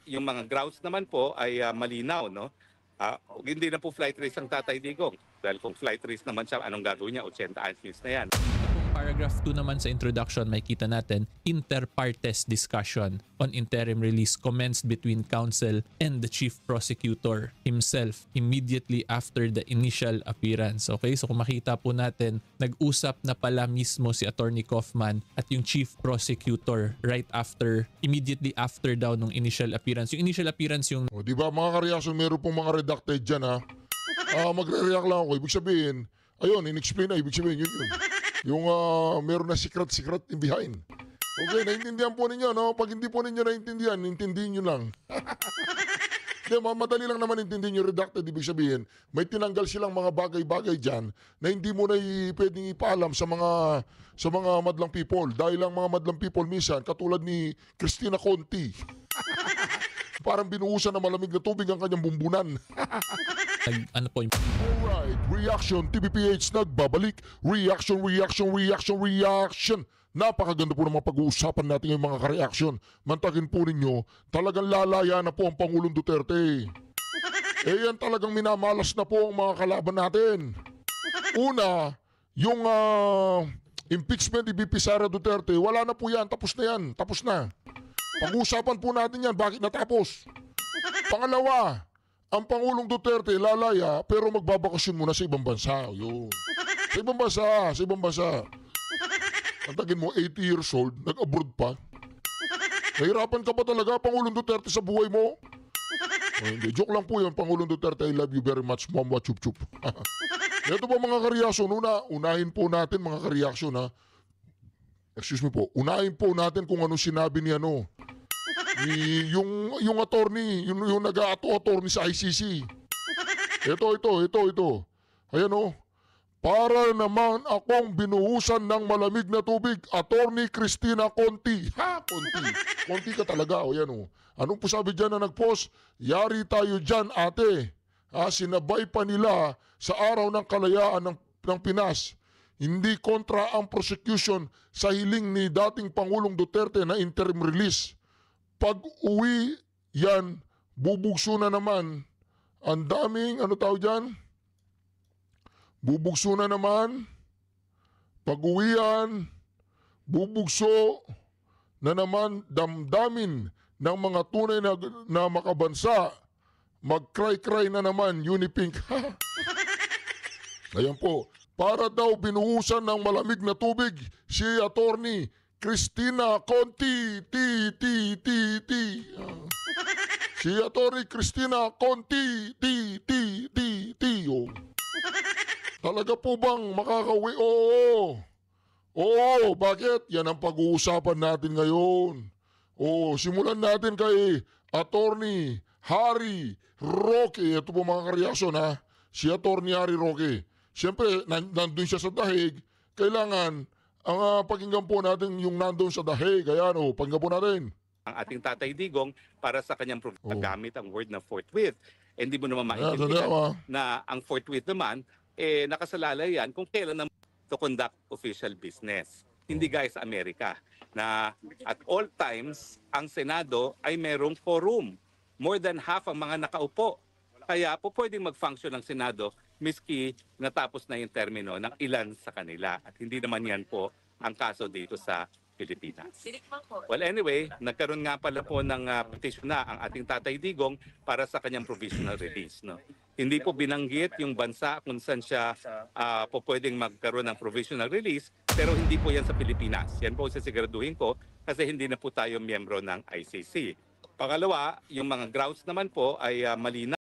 yung mga grounds naman po ay malinaw, no? Hindi na po flight risk ang Tatay Digong. Dahil kung flight risk naman siya, anong gagawin niya? 80 anyos na yan. Kung paragraph 2 naman sa introduction, may kita natin, inter partes discussion on interim release commenced between counsel and the chief prosecutor himself immediately after the initial appearance. Okay, so kung makita po natin, nag-usap na pala mismo si Attorney Kaufman at yung chief prosecutor right after, immediately after daw nung initial appearance. Yung initial appearance yung O, di ba mga kareaksyon, meron pong mga redacted dyan ha. Magre-react lang ako. Ibig sabihin, ayun, in-explain na. Ibig sabihin, yun. Yung meron na secret in behind. Okay, naintindihan po ninyo, no? Pag hindi po ninyo naintindihan, intindihin nyo lang. Di, madali lang naman intindihin yung redacted. Ibig sabihin, may tinanggal silang mga bagay-bagay dyan na hindi mo na pwedeng ipaalam sa mga madlang people. Dahil lang mga madlang people minsan, katulad ni Cristina Conti. Parang binuhusan na malamig na tubig ang kanyang bumbunan. ano po yung Alright, Reaction TVPH nagbabalik. Reaction. Napakaganda po ng mga pag-uusapan natin yung mga ka-reaction. Mantagin po ninyo, talagang lalaya na po ang Pangulong Duterte. Yan talagang minamalas na po ang mga kalaban natin. Una, yung impeachment ni VP Sara Duterte, wala na po yan, tapos na. Pag-uusapan po natin yan, bakit natapos? Pangalawa, ang Pangulong Duterte lalaya pero magbabakasyon muna sa ibang bansa. Yun. Sa ibang bansa. Ang tagin mo, 80 years old, nag-abroad pa. Nahirapan ka ba talaga, Pangulong Duterte, sa buhay mo? Hindi, joke lang po yun, Pangulong Duterte, I love you very much, Mama Chup Chup. Ito po mga kareaksyon, unahin po natin mga kareaksyon ha. Excuse me po, unahin po natin kung ano sinabi ni yung attorney, yung nag-attorney sa ICC. Ito. Ayan o. Para naman akong binuhusan ng malamig na tubig, Attorney Cristina Conti. Conti ka talaga. O yan o. Anong po sabi dyan na nag-post? Yari tayo dyan, ate. Sinabay pa nila sa araw ng kalayaan ng Pinas. Hindi kontra ang prosecution sa hiling ni dating Pangulong Duterte na interim release. Pag uwi yan, bubugso na naman. Ang daming, bubugso na naman. Pag uwian, bubugso na naman damdamin ng mga tunay na makabansa. Mag-cry-cry na naman, Unipink. Ayan po. Para daw binuhusan ng malamig na tubig si Attorney Cristina Conti. Si Attorney Cristina Conti. Oh. Talaga po bang makakauwi? Oo, bakit? Yan ang pag-uusapan natin ngayon. Simulan natin kay Attorney Harry Roque. Ito po mga kareaksyon ha. Si Attorney Harry Roque. Siyempre, nandun siya sa dahig. Kailangan, ang pakinggan po natin yung nandun sa dahig. Ayan pakinggan po natin. Ang ating Tatay Digong para sa kanyang gamit ang word na forthwith. Hindi mo naman maintindihan na ang forthwith naman, nakasalalay yan kung kailan naman to conduct official business. Hindi guys, Amerika, na at all times, ang Senado ay merong quorum. More than half ang mga nakaupo. Kaya po pwedeng mag-function ng Senado miski natapos na yung termino ng ilan sa kanila. At hindi naman yan po ang kaso dito sa Pilipinas. Well anyway, nagkaroon nga pala po ng petition na ang ating Tatay Digong para sa kanyang provisional release. No? Hindi po binanggit yung bansa kung saan siya po pwedeng magkaroon ng provisional release, pero hindi po yan sa Pilipinas. Yan po sisiguraduhin ko kasi hindi na po tayo miyembro ng ICC. Pangalawa, yung mga grounds naman po ay malinaw.